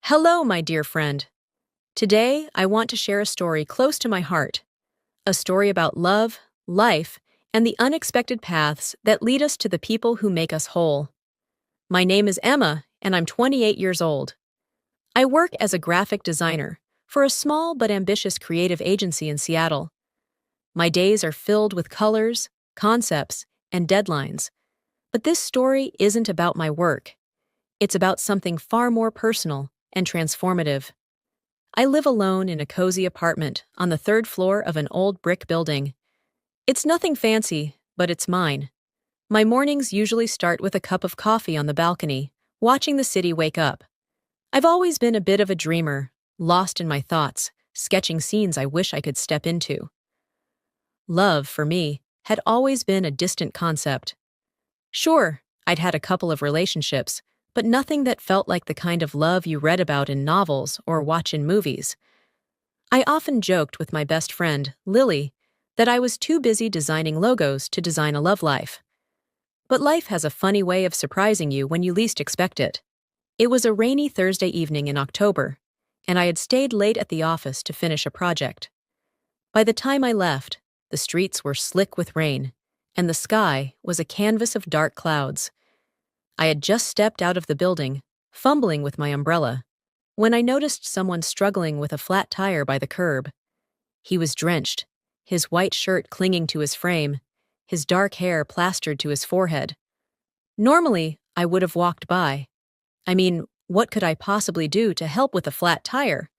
Hello, my dear friend. Today, I want to share a story close to my heart. A story about love, life, and the unexpected paths that lead us to the people who make us whole. My name is Emma, and I'm 28 years old. I work as a graphic designer for a small but ambitious creative agency in Seattle. My days are filled with colors, concepts, and deadlines. But this story isn't about my work. It's about something far more personal and transformative. I live alone in a cozy apartment on the third floor of an old brick building. It's nothing fancy, but it's mine. My mornings usually start with a cup of coffee on the balcony, watching the city wake up. I've always been a bit of a dreamer, lost in my thoughts, sketching scenes I wish I could step into. Love, for me, had always been a distant concept. Sure, I'd had a couple of relationships, but nothing that felt like the kind of love you read about in novels or watch in movies. I often joked with my best friend, Lily, that I was too busy designing logos to design a love life. But life has a funny way of surprising you when you least expect it. It was a rainy Thursday evening in October, and I had stayed late at the office to finish a project. By the time I left, the streets were slick with rain, and the sky was a canvas of dark clouds. I had just stepped out of the building, fumbling with my umbrella, when I noticed someone struggling with a flat tire by the curb. He was drenched, his white shirt clinging to his frame, his dark hair plastered to his forehead. Normally, I would have walked by. What could I possibly do to help with a flat tire?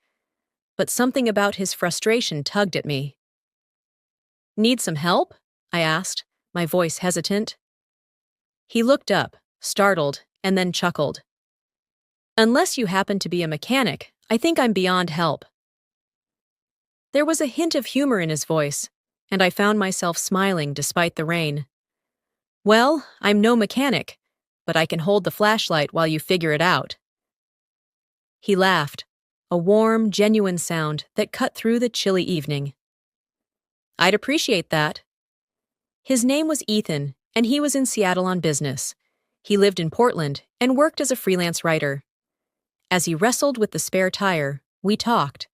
But something about his frustration tugged at me. "Need some help?" I asked, my voice hesitant. He looked up, startled, and then chuckled. "Unless you happen to be a mechanic, I think I'm beyond help." There was a hint of humor in his voice, and I found myself smiling despite the rain. "Well, I'm no mechanic, but I can hold the flashlight while you figure it out." He laughed, a warm, genuine sound that cut through the chilly evening. "I'd appreciate that." His name was Ethan, and he was in Seattle on business. He lived in Portland and worked as a freelance writer. As he wrestled with the spare tire, we talked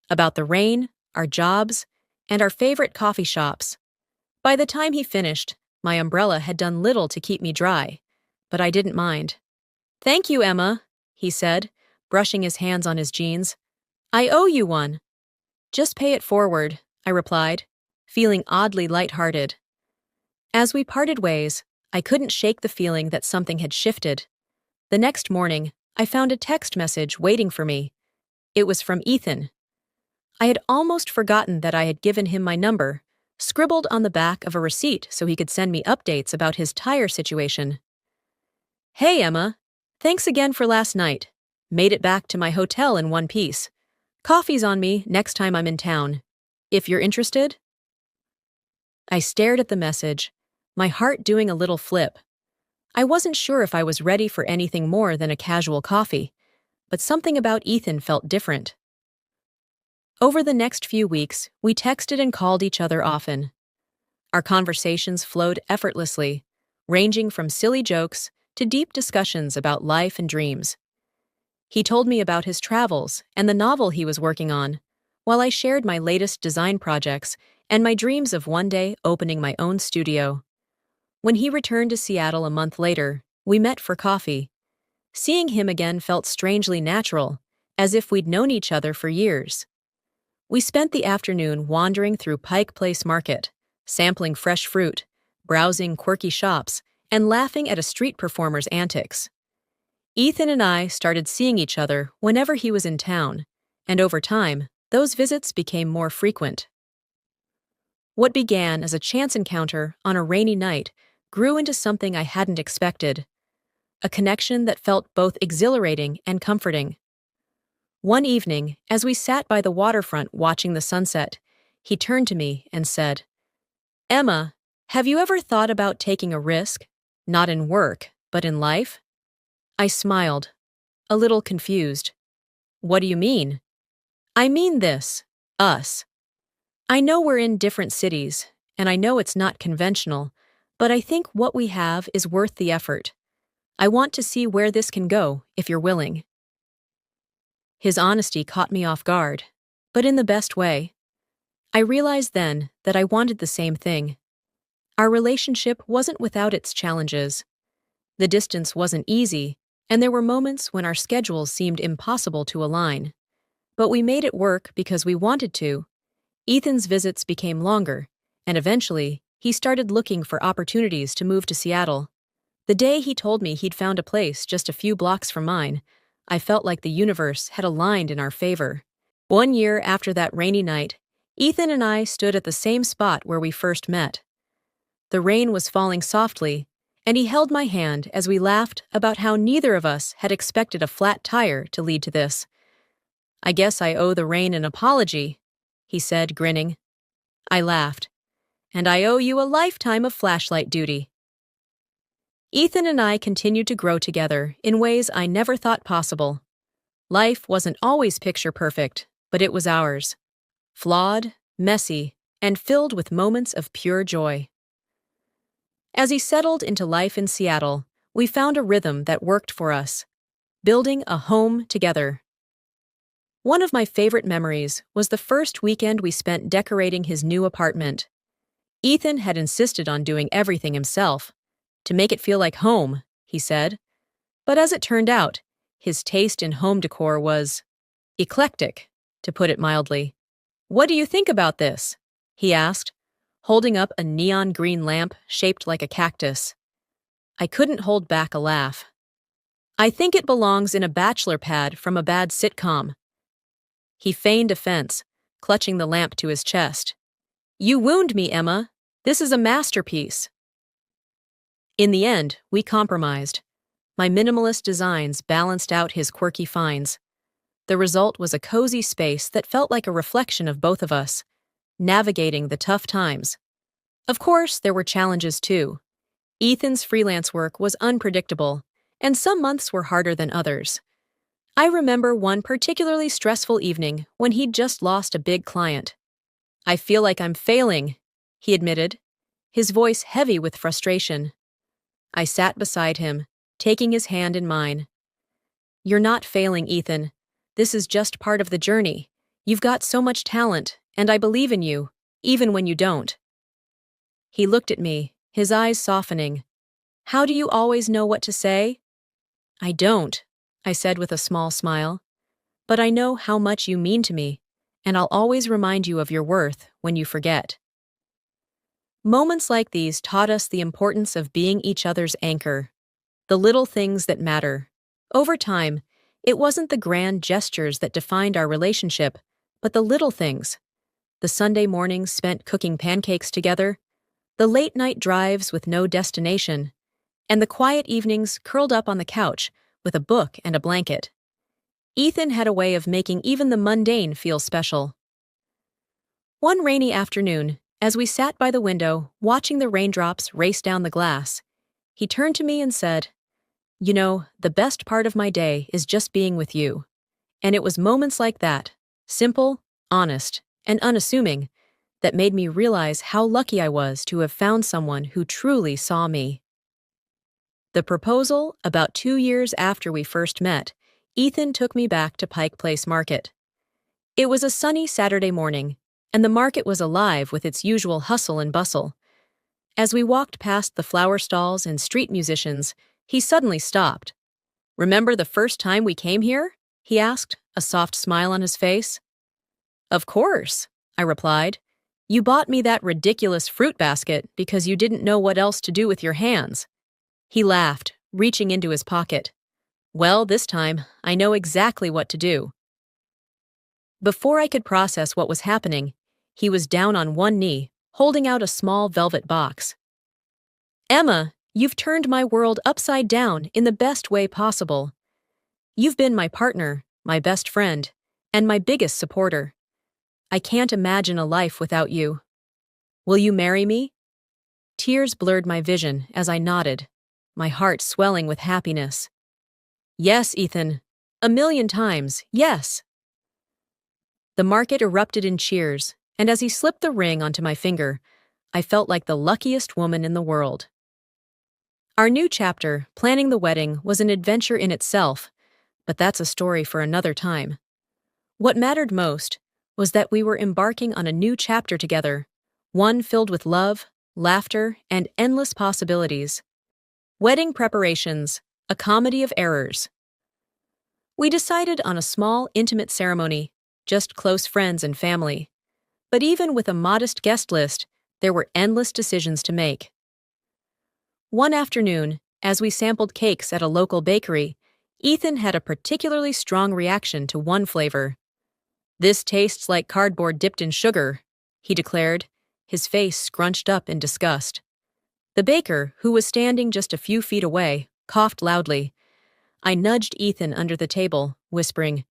about the rain, our jobs, and our favorite coffee shops. By the time he finished, my umbrella had done little to keep me dry, but I didn't mind. "Thank you, Emma," he said, brushing his hands on his jeans. "I owe you one." "Just pay it forward," I replied, feeling oddly lighthearted. As we parted ways, I couldn't shake the feeling that something had shifted. The next morning, I found a text message waiting for me. It was from Ethan. I had almost forgotten that I had given him my number, scribbled on the back of a receipt so he could send me updates about his tire situation. "Hey, Emma. Thanks again for last night. Made it back to my hotel in one piece. Coffee's on me next time I'm in town. If you're interested?" I stared at the message, my heart doing a little flip. I wasn't sure if I was ready for anything more than a casual coffee, but something about Ethan felt different. Over the next few weeks, we texted and called each other often. Our conversations flowed effortlessly, ranging from silly jokes to deep discussions about life and dreams. He told me about his travels and the novel he was working on, while I shared my latest design projects and my dreams of one day opening my own studio. When he returned to Seattle a month later, we met for coffee. Seeing him again felt strangely natural, as if we'd known each other for years. We spent the afternoon wandering through Pike Place Market, sampling fresh fruit, browsing quirky shops, and laughing at a street performer's antics. Ethan and I started seeing each other whenever he was in town, and over time, those visits became more frequent. What began as a chance encounter on a rainy night grew into something I hadn't expected, a connection that felt both exhilarating and comforting. One evening, as we sat by the waterfront watching the sunset, he turned to me and said, "Emma, have you ever thought about taking a risk, not in work, but in life?" I smiled, a little confused. "What do you mean?" "I mean this, us. I know we're in different cities, and I know it's not conventional, but I think what we have is worth the effort. I want to see where this can go, if you're willing." His honesty caught me off guard, but in the best way. I realized then that I wanted the same thing. Our relationship wasn't without its challenges. The distance wasn't easy, and there were moments when our schedules seemed impossible to align. But we made it work because we wanted to. Ethan's visits became longer, and eventually, he started looking for opportunities to move to Seattle. The day he told me he'd found a place just a few blocks from mine, I felt like the universe had aligned in our favor. 1 year after that rainy night, Ethan and I stood at the same spot where we first met. The rain was falling softly, and he held my hand as we laughed about how neither of us had expected a flat tire to lead to this. "I guess I owe the rain an apology," he said, grinning. I laughed. "And I owe you a lifetime of flashlight duty." Ethan and I continued to grow together in ways I never thought possible. Life wasn't always picture perfect, but it was ours. Flawed, messy, and filled with moments of pure joy. As he settled into life in Seattle, we found a rhythm that worked for us, building a home together. One of my favorite memories was the first weekend we spent decorating his new apartment. Ethan had insisted on doing everything himself, to make it feel like home, he said. But as it turned out, his taste in home decor was eclectic, to put it mildly. "What do you think about this?" he asked, holding up a neon green lamp shaped like a cactus. I couldn't hold back a laugh. "I think it belongs in a bachelor pad from a bad sitcom." He feigned offense, clutching the lamp to his chest. "You wound me, Emma. This is a masterpiece." In the end, we compromised. My minimalist designs balanced out his quirky finds. The result was a cozy space that felt like a reflection of both of us, navigating the tough times. Of course, there were challenges too. Ethan's freelance work was unpredictable, and some months were harder than others. I remember one particularly stressful evening when he'd just lost a big client. "I feel like I'm failing," he admitted, his voice heavy with frustration. I sat beside him, taking his hand in mine. "You're not failing, Ethan. This is just part of the journey. You've got so much talent, and I believe in you, even when you don't." He looked at me, his eyes softening. "How do you always know what to say?" "I don't," I said with a small smile. "But I know how much you mean to me, and I'll always remind you of your worth when you forget." Moments like these taught us the importance of being each other's anchor, the little things that matter. Over time, it wasn't the grand gestures that defined our relationship, but the little things. The Sunday mornings spent cooking pancakes together, the late-night drives with no destination, and the quiet evenings curled up on the couch with a book and a blanket. Ethan had a way of making even the mundane feel special. One rainy afternoon, as we sat by the window watching the raindrops race down the glass, he turned to me and said, "You know, the best part of my day is just being with you." And it was moments like that, simple, honest, and unassuming, that made me realize how lucky I was to have found someone who truly saw me. The proposal, about 2 years after we first met, Ethan took me back to Pike Place Market. It was a sunny Saturday morning, and the market was alive with its usual hustle and bustle. As we walked past the flower stalls and street musicians, he suddenly stopped. "Remember the first time we came here?" he asked, a soft smile on his face. "Of course," I replied. "You bought me that ridiculous fruit basket because you didn't know what else to do with your hands." He laughed, reaching into his pocket. "Well, this time, I know exactly what to do." Before I could process what was happening, he was down on one knee, holding out a small velvet box. "Emma, you've turned my world upside down in the best way possible. You've been my partner, my best friend, and my biggest supporter. I can't imagine a life without you. Will you marry me?" Tears blurred my vision as I nodded, my heart swelling with happiness. "Yes, Ethan. 1,000,000 times, yes." The market erupted in cheers, and as he slipped the ring onto my finger, I felt like the luckiest woman in the world. Our new chapter, planning the wedding, was an adventure in itself, but that's a story for another time. What mattered most was that we were embarking on a new chapter together, one filled with love, laughter, and endless possibilities. Wedding preparations, a comedy of errors. We decided on a small, intimate ceremony, just close friends and family. But even with a modest guest list, there were endless decisions to make. One afternoon, as we sampled cakes at a local bakery, Ethan had a particularly strong reaction to one flavor. "This tastes like cardboard dipped in sugar," he declared, his face scrunched up in disgust. The baker, who was standing just a few feet away, coughed loudly. I nudged Ethan under the table, whispering,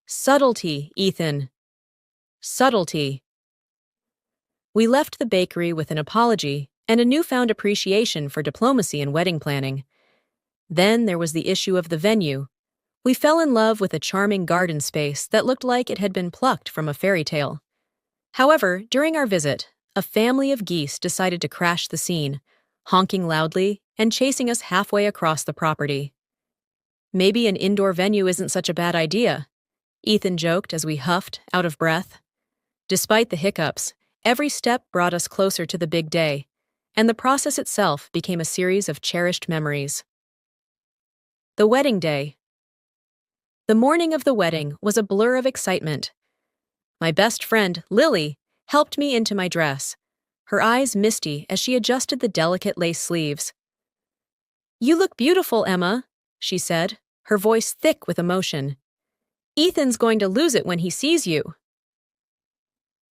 "Subtlety, Ethan. Subtlety." We left the bakery with an apology and a newfound appreciation for diplomacy in wedding planning. Then there was the issue of the venue. We fell in love with a charming garden space that looked like it had been plucked from a fairy tale. However, during our visit, a family of geese decided to crash the scene, honking loudly and chasing us halfway across the property. "Maybe an indoor venue isn't such a bad idea," Ethan joked as we huffed, out of breath. Despite the hiccups, every step brought us closer to the big day, and the process itself became a series of cherished memories. The wedding day. The morning of the wedding was a blur of excitement. My best friend, Lily, helped me into my dress, her eyes misty as she adjusted the delicate lace sleeves. "You look beautiful, Emma," she said, her voice thick with emotion. "Ethan's going to lose it when he sees you."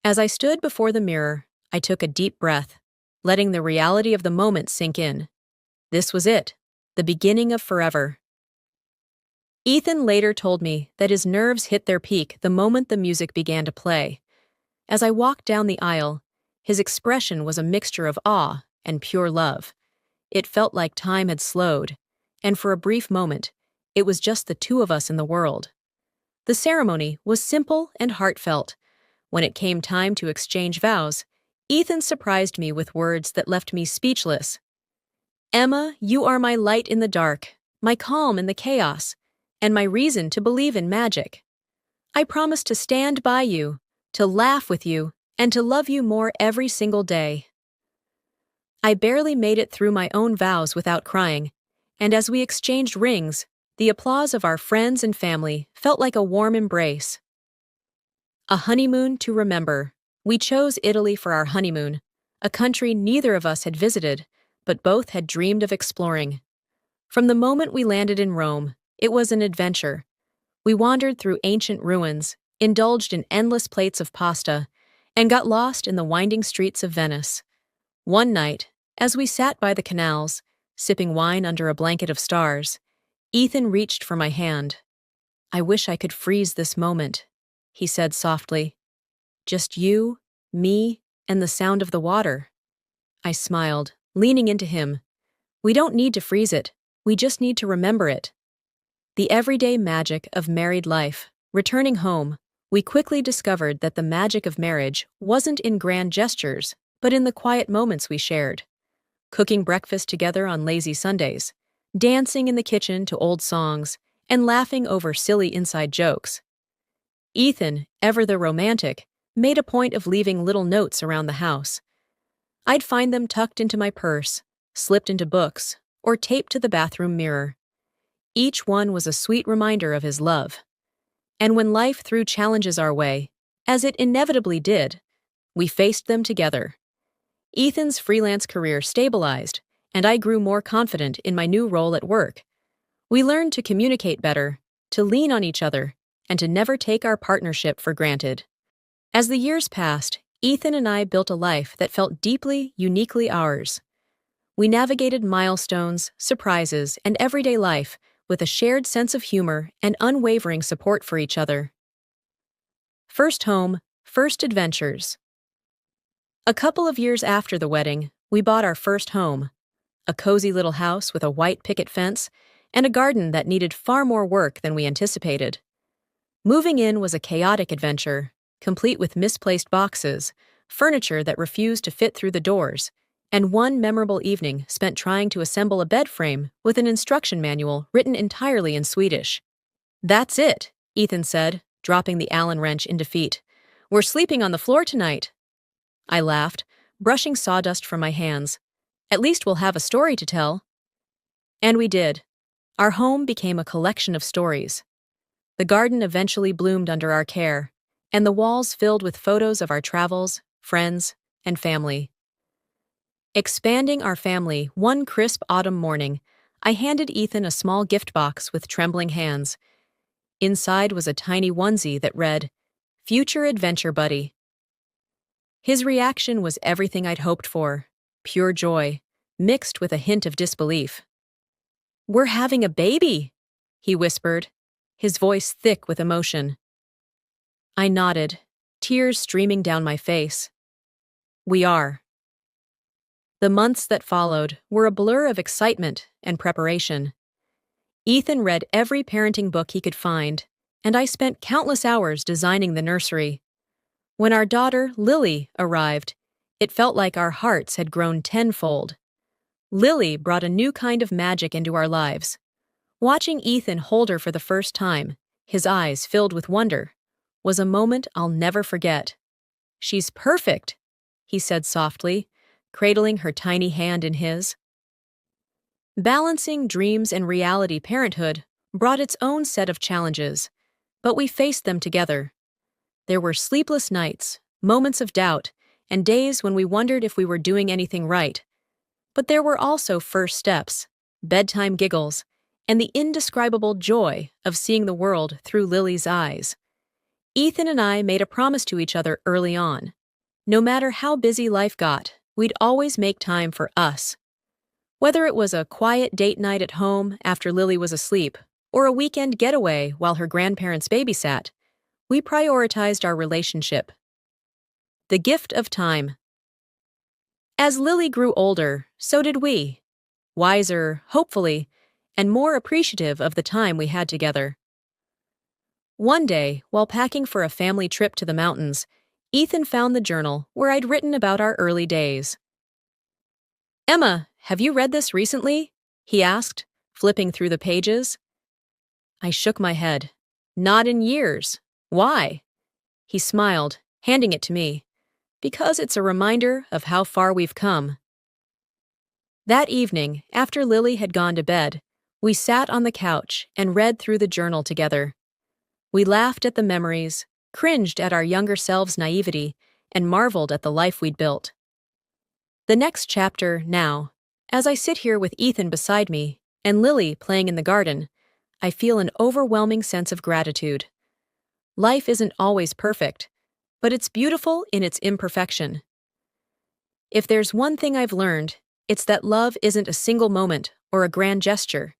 As I stood before the mirror, I took a deep breath, letting the reality of the moment sink in. This was it, the beginning of forever. Ethan later told me that his nerves hit their peak the moment the music began to play. As I walked down the aisle, his expression was a mixture of awe and pure love. It felt like time had slowed, and for a brief moment, it was just the two of us in the world. The ceremony was simple and heartfelt. When it came time to exchange vows, Ethan surprised me with words that left me speechless. "Emma, you are my light in the dark, my calm in the chaos, and my reason to believe in magic. I promise to stand by you, to laugh with you, and to love you more every single day." I barely made it through my own vows without crying, and as we exchanged rings, the applause of our friends and family felt like a warm embrace. A honeymoon to remember. We chose Italy for our honeymoon, a country neither of us had visited, but both had dreamed of exploring. From the moment we landed in Rome, it was an adventure. We wandered through ancient ruins, indulged in endless plates of pasta, and got lost in the winding streets of Venice. One night, as we sat by the canals, sipping wine under a blanket of stars, Ethan reached for my hand. "I wish I could freeze this moment," he said softly. "Just you, me, and the sound of the water." I smiled, leaning into him. "We don't need to freeze it. We just need to remember it." The everyday magic of married life. Returning home, we quickly discovered that the magic of marriage wasn't in grand gestures, but in the quiet moments we shared. Cooking breakfast together on lazy Sundays, dancing in the kitchen to old songs, and laughing over silly inside jokes. Ethan, ever the romantic, made a point of leaving little notes around the house. I'd find them tucked into my purse, slipped into books, or taped to the bathroom mirror. Each one was a sweet reminder of his love. And when life threw challenges our way, as it inevitably did, we faced them together. Ethan's freelance career stabilized, and I grew more confident in my new role at work. We learned to communicate better, to lean on each other, and to never take our partnership for granted. As the years passed, Ethan and I built a life that felt deeply, uniquely ours. We navigated milestones, surprises, and everyday life with a shared sense of humor and unwavering support for each other. First home, first adventures. A couple of years after the wedding, we bought our first home. A cozy little house with a white picket fence and a garden that needed far more work than we anticipated. Moving in was a chaotic adventure, complete with misplaced boxes, furniture that refused to fit through the doors, and one memorable evening spent trying to assemble a bed frame with an instruction manual written entirely in Swedish. "That's it," Ethan said, dropping the Allen wrench in defeat. "We're sleeping on the floor tonight." I laughed, brushing sawdust from my hands. "At least we'll have a story to tell." And we did. Our home became a collection of stories. The garden eventually bloomed under our care, and the walls filled with photos of our travels, friends, and family. Expanding our family, one crisp autumn morning, I handed Ethan a small gift box with trembling hands. Inside was a tiny onesie that read, "Future Adventure Buddy." His reaction was everything I'd hoped for, pure joy, mixed with a hint of disbelief. "We're having a baby," he whispered, his voice thick with emotion. I nodded, tears streaming down my face. "We are." The months that followed were a blur of excitement and preparation. Ethan read every parenting book he could find, and I spent countless hours designing the nursery. When our daughter, Lily, arrived, it felt like our hearts had grown tenfold. Lily brought a new kind of magic into our lives. Watching Ethan hold her for the first time, his eyes filled with wonder, was a moment I'll never forget. "She's perfect," he said softly, cradling her tiny hand in his. Balancing dreams and reality parenthood brought its own set of challenges, but we faced them together. There were sleepless nights, moments of doubt, and days when we wondered if we were doing anything right. But there were also first steps, bedtime giggles, and the indescribable joy of seeing the world through Lily's eyes. Ethan and I made a promise to each other early on. No matter how busy life got, we'd always make time for us. Whether it was a quiet date night at home after Lily was asleep, or a weekend getaway while her grandparents babysat, we prioritized our relationship. The gift of time. As Lily grew older, so did we. Wiser, hopefully, and more appreciative of the time we had together. One day, while packing for a family trip to the mountains, Ethan found the journal where I'd written about our early days. "Emma, have you read this recently?" he asked, flipping through the pages. I shook my head. "Not in years. Why?" He smiled, handing it to me. "Because it's a reminder of how far we've come." That evening, after Lily had gone to bed, we sat on the couch and read through the journal together. We laughed at the memories, cringed at our younger selves' naivety, and marveled at the life we'd built. The next chapter, now, as I sit here with Ethan beside me and Lily playing in the garden, I feel an overwhelming sense of gratitude. Life isn't always perfect, but it's beautiful in its imperfection. If there's one thing I've learned, it's that love isn't a single moment or a grand gesture.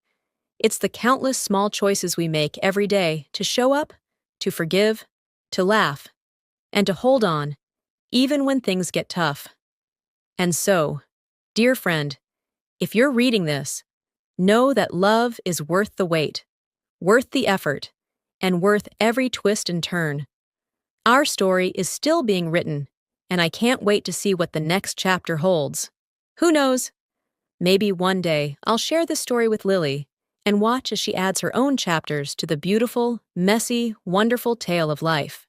It's the countless small choices we make every day to show up, to forgive, to laugh, and to hold on, even when things get tough. And so, dear friend, if you're reading this, know that love is worth the wait, worth the effort, and worth every twist and turn. Our story is still being written, and I can't wait to see what the next chapter holds. Who knows? Maybe one day I'll share this story with Lily and watch as she adds her own chapters to the beautiful, messy, wonderful tale of life.